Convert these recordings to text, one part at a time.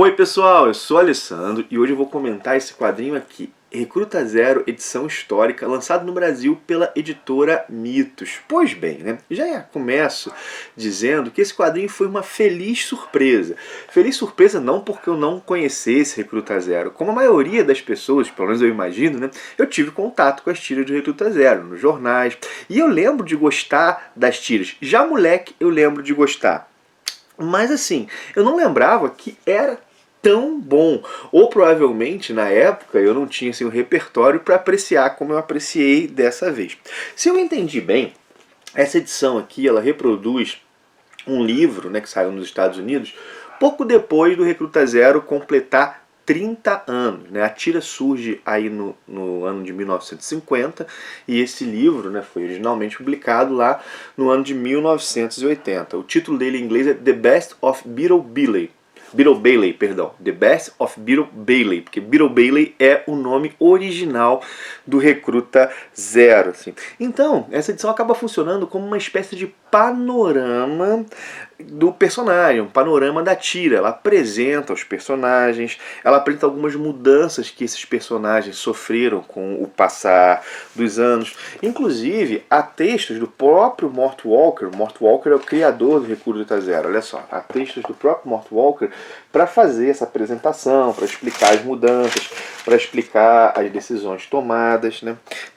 Oi pessoal, eu sou o Alessandro e hoje eu vou comentar esse quadrinho aqui, Recruta Zero, edição histórica, lançado no Brasil pela editora Mitos. Pois bem, já começo dizendo que esse quadrinho foi uma feliz surpresa. Feliz surpresa não porque eu não conhecesse Recruta Zero. Como a maioria das pessoas, pelo menos eu imagino, eu tive contato com as tiras do Recruta Zero, nos jornais. E eu lembro de gostar das tiras. Já moleque, eu lembro de gostar. Mas assim, eu não lembrava que era tão bom. Ou provavelmente, na época, eu não tinha assim, um repertório para apreciar como eu apreciei dessa vez. Se eu entendi bem, essa edição aqui, ela reproduz um livro que saiu nos Estados Unidos pouco depois do Recruta Zero completar 30 anos. A tira surge aí no ano de 1950 e esse livro foi originalmente publicado lá no ano de 1980. O título dele em inglês é The Best of Beetle Bailey. The Best of Beetle Bailey, porque Beetle Bailey é o nome original do Recruta Zero. Assim. Então, essa edição acaba funcionando como uma espécie de panorama do personagem, um panorama da tira. Ela apresenta os personagens, ela apresenta algumas mudanças que esses personagens sofreram com o passar dos anos. Inclusive, há textos do próprio Mort Walker. Mort Walker é o criador do Recruta Zero. Olha só, há textos do próprio Mort Walker para fazer essa apresentação, para explicar as mudanças, para explicar as decisões tomadas.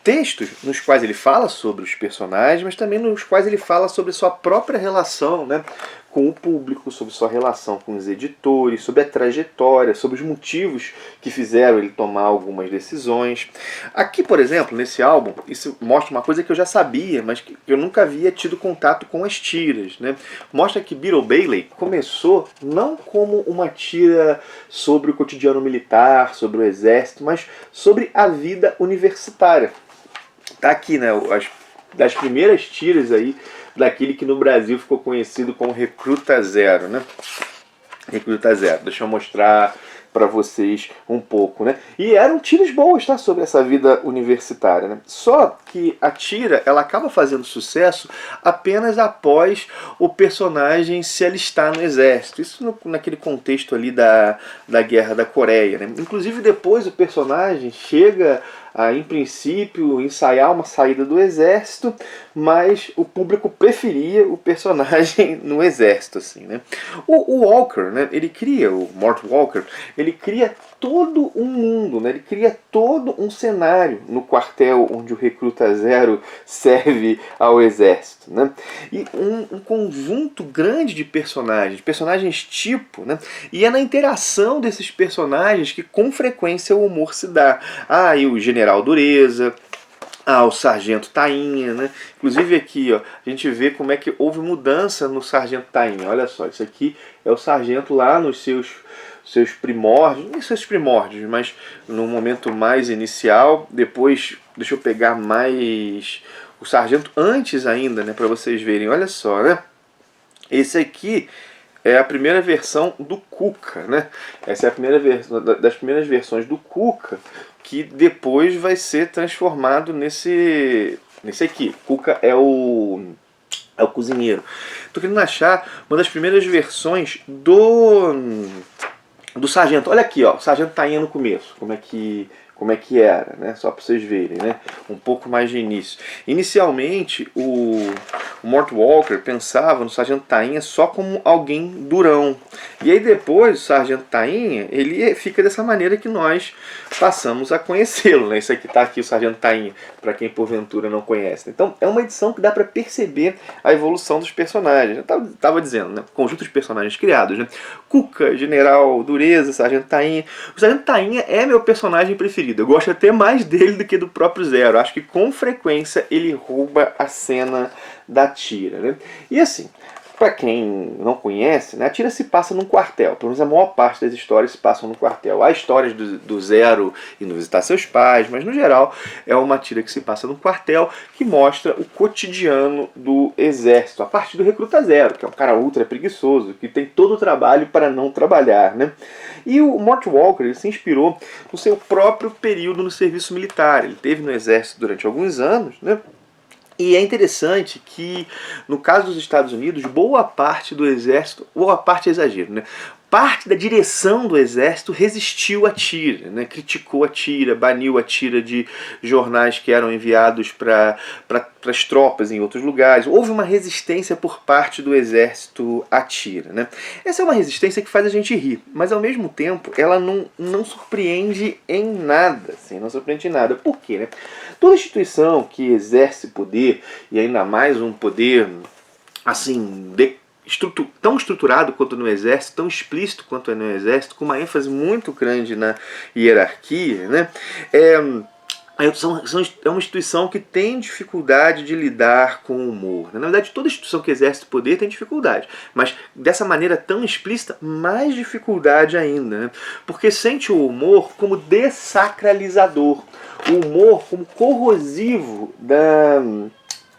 Textos nos quais ele fala sobre os personagens, mas também nos quais ele fala sobre sua própria relação com o público, sobre sua relação com os editores, sobre a trajetória, sobre os motivos que fizeram ele tomar algumas decisões. Aqui, por exemplo, nesse álbum, isso mostra uma coisa que eu já sabia, mas que eu nunca havia tido contato com as tiras. Mostra que Beetle Bailey começou não como uma tira sobre o cotidiano militar, sobre o exército, mas sobre a vida universitária. Tá aqui, das primeiras tiras aí daquele que no Brasil ficou conhecido como Recruta Zero, Recruta Zero. Deixa eu mostrar para vocês um pouco, E eram tiras boas, sobre essa vida universitária, Só que a tira, ela acaba fazendo sucesso apenas após o personagem se alistar no exército. Isso naquele contexto ali da Guerra da Coreia, Inclusive depois o personagem chega a, em princípio, ensaiar uma saída do exército, mas o público preferia o personagem no exército, assim, O Walker, ele cria, o Mort Walker, ele cria todo um mundo, ele cria todo um cenário no quartel onde o Recruta Zero serve ao exército, E um conjunto grande de personagens tipo, E é na interação desses personagens que com frequência o humor se dá. E o General Dureza, o Sargento Tainha, Inclusive aqui, a gente vê como é que houve mudança no Sargento Tainha. Olha só, isso aqui é o sargento lá nos seus primórdios, não seus primórdios, mas no momento mais inicial. Depois, deixa eu pegar mais o sargento antes ainda, para vocês verem. Olha só, Esse aqui é a primeira versão do Cuca, Essa é a primeira das primeiras versões do Cuca, que depois vai ser transformado nesse aqui. Cuca é o cozinheiro. Tô querendo achar uma das primeiras versões do sargento. Olha aqui, o sargento Tainha no começo, como é que era, Só para vocês verem, Um pouco mais de início. Inicialmente, o Mort Walker pensava no Sargento Tainha só como alguém durão. E aí depois, o Sargento Tainha, ele fica dessa maneira que nós passamos a conhecê-lo, Isso aqui tá aqui, o Sargento Tainha, para quem porventura não conhece. Então, é uma edição que dá para perceber a evolução dos personagens. Eu estava dizendo, conjunto de personagens criados, Cuca, General Dureza, Sargento Tainha. O Sargento Tainha é meu personagem preferido. Eu gosto até mais dele do que do próprio Zero. Acho que com frequência ele rouba a cena da tira. E assim, para quem não conhece, a tira se passa num quartel. Pelo menos a maior parte das histórias se passam no quartel. Há histórias do Zero indo visitar seus pais, mas no geral é uma tira que se passa num quartel que mostra o cotidiano do exército, a partir do Recruta Zero, que é um cara ultra preguiçoso, que tem todo o trabalho para não trabalhar. E o Mort Walker ele se inspirou no seu próprio período no serviço militar. Ele esteve no exército durante alguns anos, E é interessante que, no caso dos Estados Unidos, boa parte do exército, boa parte é exagero, parte da direção do exército resistiu à tira, né? Criticou a tira, baniu a tira de jornais que eram enviados para as tropas em outros lugares. Houve uma resistência por parte do exército à tira, né? Essa é uma resistência que faz a gente rir, mas ao mesmo tempo ela não surpreende em nada, assim, não surpreende em nada. Por quê, né? Toda instituição que exerce poder, e ainda mais um poder assim, tão estruturado quanto no exército, tão explícito quanto é no exército, com uma ênfase muito grande na hierarquia, né? É uma instituição que tem dificuldade de lidar com o humor. Na verdade, toda instituição que exerce poder tem dificuldade, mas dessa maneira tão explícita, mais dificuldade ainda, né? Porque sente o humor como dessacralizador, o humor como corrosivo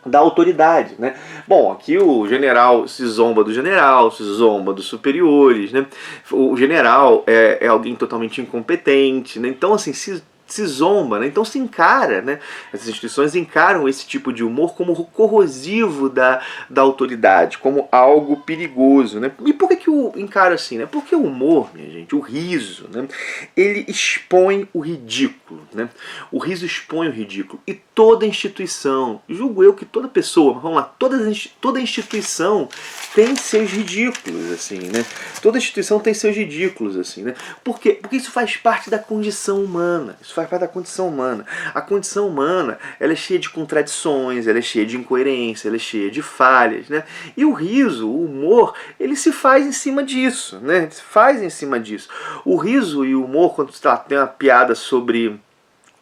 da autoridade, né? Bom, aqui o general se zomba do general, se zomba dos superiores, né? O general é alguém totalmente incompetente, né? Então, assim, se zomba, né? Então se encara, né? Essas instituições encaram esse tipo de humor como corrosivo da autoridade, como algo perigoso, né? E por que eu encaro assim, né? Porque o humor, minha gente, o riso, né? Ele expõe o ridículo, né? O riso expõe o ridículo. E toda instituição, julgo eu que toda pessoa, vamos lá, toda instituição tem seus ridículos, assim, né? Toda instituição tem seus ridículos, assim, né? Por quê? Porque isso faz parte da condição humana. Isso faz parte da condição humana. A condição humana, ela é cheia de contradições, ela é cheia de incoerência, ela é cheia de falhas, né? E o riso, o humor, ele se faz em cima disso, né? Se faz em cima disso. O riso e o humor, quando tem uma piada sobre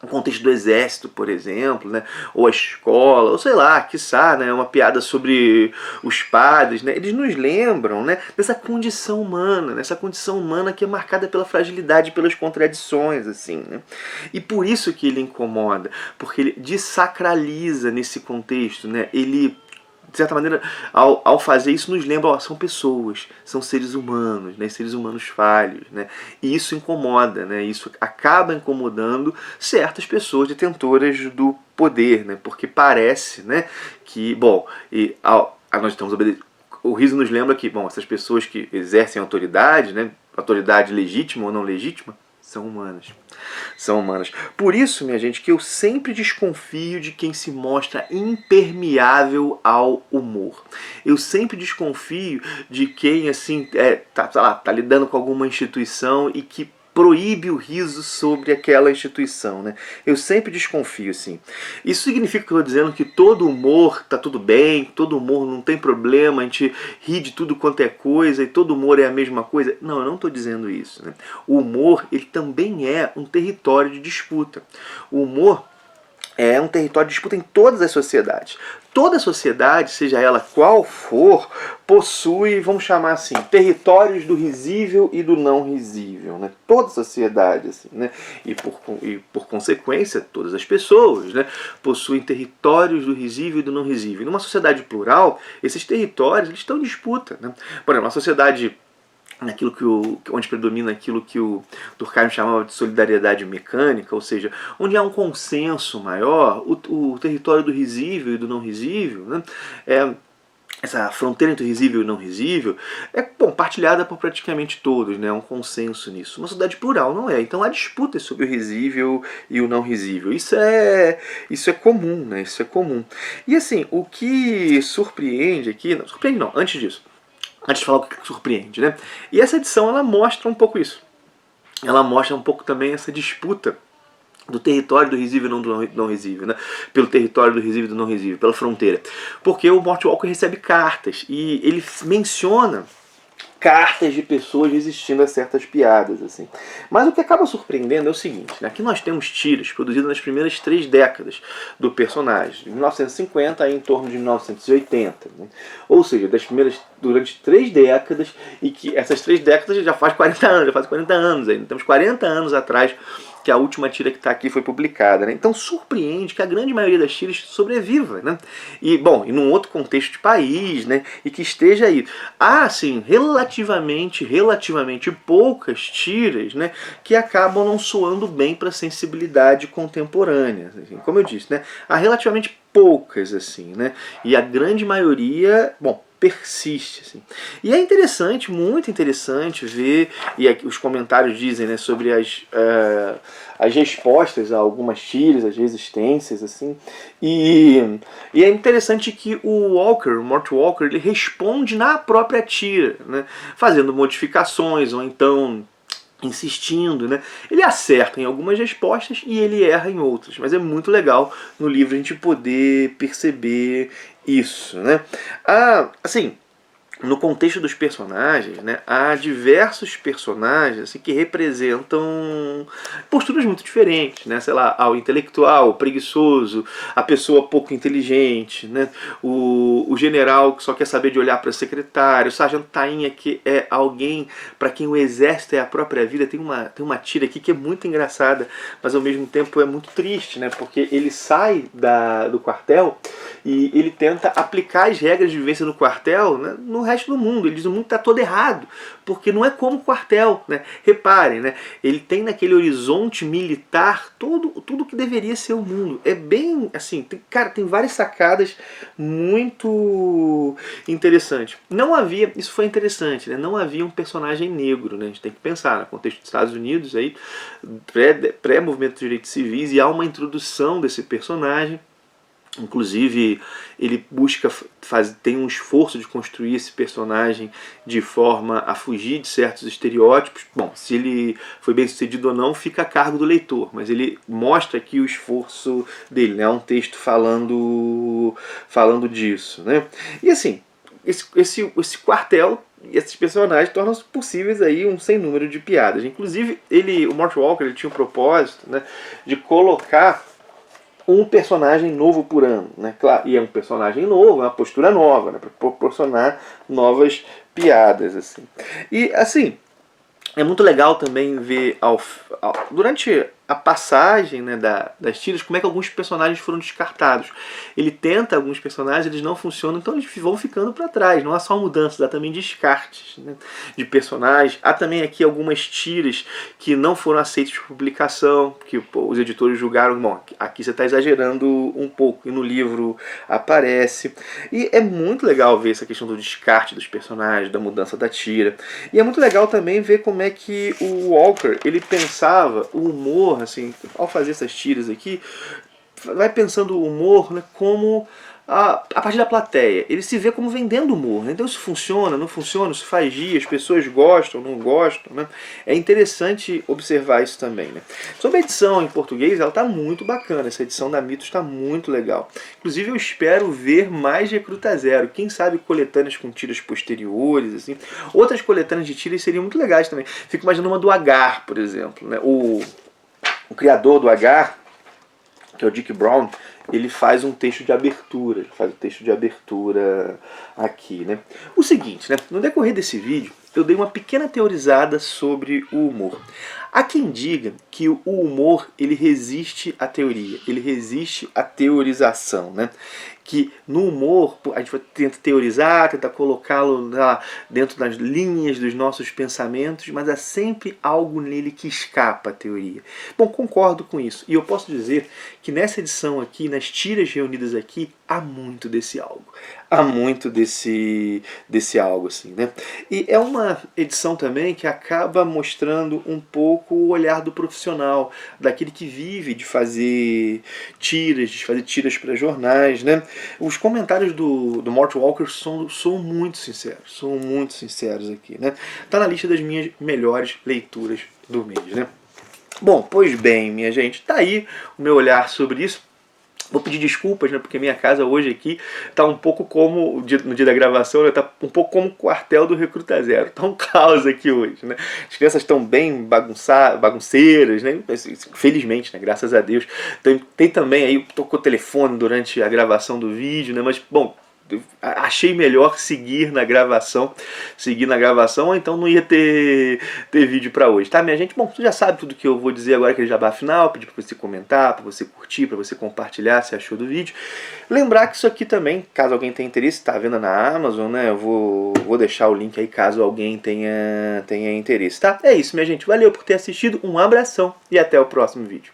o contexto do exército, por exemplo, né? Ou a escola, ou sei lá, quiçá, né? Uma piada sobre os padres, né? Eles nos lembram, né? Dessa condição humana, nessa condição humana que é marcada pela fragilidade, pelas contradições, assim, né? E por isso que ele incomoda, porque ele desacraliza nesse contexto, né? Ele, de certa maneira, ao fazer isso, nos lembra, ó, são pessoas, são seres humanos, né? Seres humanos falhos, né? E isso incomoda, né? Isso acaba incomodando certas pessoas detentoras do poder, né? Porque parece, né, que, bom, nós estamos obedecendo. O riso nos lembra que, bom, essas pessoas que exercem autoridade, né? Autoridade legítima ou não legítima, são humanas. São humanas. Por isso, minha gente, que eu sempre desconfio de quem se mostra impermeável ao humor. Eu sempre desconfio de quem, assim, tá lidando com alguma instituição e que proíbe o riso sobre aquela instituição, né? Eu sempre desconfio, assim. Isso significa que eu estou dizendo que todo humor tá tudo bem, todo humor não tem problema, a gente ri de tudo quanto é coisa e todo humor é a mesma coisa? Não, eu não estou dizendo isso, né? O humor, ele também é um território de disputa. O humor é um território de disputa em todas as sociedades. Toda sociedade, seja ela qual for, possui, vamos chamar assim, territórios do risível e do não risível, né? Toda sociedade, assim, né? E por consequência, todas as pessoas, né, possuem territórios do risível e do não risível. Numa sociedade plural, esses territórios eles estão em disputa, né? Por exemplo, uma sociedade onde predomina aquilo que o Durkheim chamava de solidariedade mecânica, ou seja, onde há um consenso maior, o território do risível e do não risível, né, essa fronteira entre o risível e o não risível é partilhada por praticamente todos, né? Um consenso nisso. Uma sociedade plural não é. Então há disputas sobre o risível e o não risível. Isso é comum, né? Isso é comum. E assim, o que surpreende aqui... Não, surpreende não, antes disso. Antes de falar o que surpreende, né? E essa edição, ela mostra um pouco isso. Ela mostra um pouco também essa disputa do território do risível e do não risível, né? Pelo território do risível e do não risível, pela fronteira. Porque o Mort Walker recebe cartas e ele menciona cartas de pessoas resistindo a certas piadas, assim. Mas o que acaba surpreendendo é o seguinte, né? Aqui nós temos tiras produzidas nas primeiras 3 décadas do personagem, de 1950 a em torno de 1980, né? Ou seja, durante 3 décadas, e que essas 3 décadas já faz 40 anos ainda. Temos 40 anos atrás que a última tira que está aqui foi publicada, né? Então surpreende que a grande maioria das tiras sobreviva, né? E, bom, e num outro contexto de país, né? E que esteja aí. Há, assim, relativamente poucas tiras, né? Que acabam não soando bem para a sensibilidade contemporânea. Assim, como eu disse, né? Há relativamente poucas, assim, né? E a grande maioria, bom, persiste, assim. E é interessante, muito interessante ver, e aqui os comentários dizem, né, sobre as respostas a algumas tiras, as resistências, assim, e é interessante que o Walker, o Mort Walker, ele responde na própria tira, né, fazendo modificações, ou então insistindo, né? Ele acerta em algumas respostas e ele erra em outras, mas é muito legal no livro a gente poder perceber isso, né? Assim, no contexto dos personagens, né, há diversos personagens assim, que representam posturas muito diferentes, né? Sei lá, o intelectual, o preguiçoso, a pessoa pouco inteligente, né? O general que só quer saber de olhar para o secretário, o sargento Tainha, que é alguém para quem o exército é a própria vida. Tem uma tira aqui que é muito engraçada, mas ao mesmo tempo é muito triste, né? Porque ele sai do quartel e ele tenta aplicar as regras de vivência no quartel, né, no resto do mundo. Ele diz: o mundo está todo errado, porque não é como o quartel, né? Reparem, né? Ele tem naquele horizonte militar tudo que deveria ser o mundo. É bem assim, cara, tem várias sacadas muito interessantes. Não havia, isso foi interessante, né? Não havia um personagem negro, né? A gente tem que pensar no contexto dos Estados Unidos aí, pré-movimento de direitos civis, e há uma introdução desse personagem. Inclusive, ele tem um esforço de construir esse personagem de forma a fugir de certos estereótipos. Bom, se ele foi bem sucedido ou não, fica a cargo do leitor, mas ele mostra aqui o esforço dele, né? É um texto falando disso, né? E assim, esse quartel e esses personagens tornam-se possíveis aí um sem número de piadas. Inclusive, o Mort Walker, ele tinha o propósito, né, de colocar um personagem novo por ano, né? Claro, e é um personagem novo, uma postura nova, né? Para proporcionar novas piadas, assim. E assim, é muito legal também ver durante a passagem, né, das tiras, como é que alguns personagens foram descartados. Ele tenta alguns personagens, eles não funcionam, então eles vão ficando para trás. Não há só mudanças, há também descartes, né, de personagens. Há também aqui algumas tiras que não foram aceitas por publicação, que os editores julgaram: bom, aqui você está exagerando um pouco, e no livro aparece. E é muito legal ver essa questão do descarte dos personagens, da mudança da tira. E é muito legal também ver como é que o Walker, ele pensava o humor, assim, ao fazer essas tiras aqui, vai pensando o humor, né, como a partir da plateia. Ele se vê como vendendo humor, né? Então isso funciona, não funciona, isso faz dia, as pessoas gostam, não gostam, né? É interessante observar isso também, né? Sobre a edição em português, ela está muito bacana, essa edição da Mitos está muito legal. Inclusive eu espero ver mais Recruta Zero, quem sabe coletâneas com tiras posteriores, assim. Outras coletâneas de tiras seriam muito legais também. Fico imaginando uma do Agar, por exemplo, né? O criador do Agar, que é o Dick Brown, ele faz um texto de abertura, aqui, né? O seguinte, né? No decorrer desse vídeo, eu dei uma pequena teorizada sobre o humor. Há quem diga que o humor, ele resiste à teoria, ele resiste à teorização, né? Que no humor a gente tenta teorizar, tenta colocá-lo dentro das linhas dos nossos pensamentos, mas há sempre algo nele que escapa à teoria. Bom, concordo com isso. E eu posso dizer que nessa edição aqui, nas tiras reunidas aqui, há muito desse algo. Há muito desse algo, assim, né? E é uma edição também que acaba mostrando um pouco o olhar do profissional, daquele que vive de fazer tiras para jornais, né? Os comentários do Mort Walker são muito sinceros aqui, né? Tá na lista das minhas melhores leituras do mês, né? Bom, pois bem, minha gente, tá aí o meu olhar sobre isso. Vou pedir desculpas, né, porque minha casa hoje aqui tá um pouco como, no dia da gravação, né, tá um pouco como o quartel do Recruta Zero. Tá um caos aqui hoje, né? As crianças estão bem bagunceiras, né? Felizmente, né, graças a Deus. Tem também aí, tocou o telefone durante a gravação do vídeo, né? Mas, bom, achei melhor seguir na gravação, ou então não ia ter vídeo para hoje, tá, minha gente? Bom, você já sabe tudo que eu vou dizer agora, aquele jabá final, pedir para você comentar, para você curtir, para você compartilhar se achou do vídeo. Lembrar que isso aqui também, caso alguém tenha interesse, está à venda na Amazon, né? Eu vou deixar o link aí caso alguém tenha interesse, tá? É isso, minha gente. Valeu por ter assistido, um abração e até o próximo vídeo.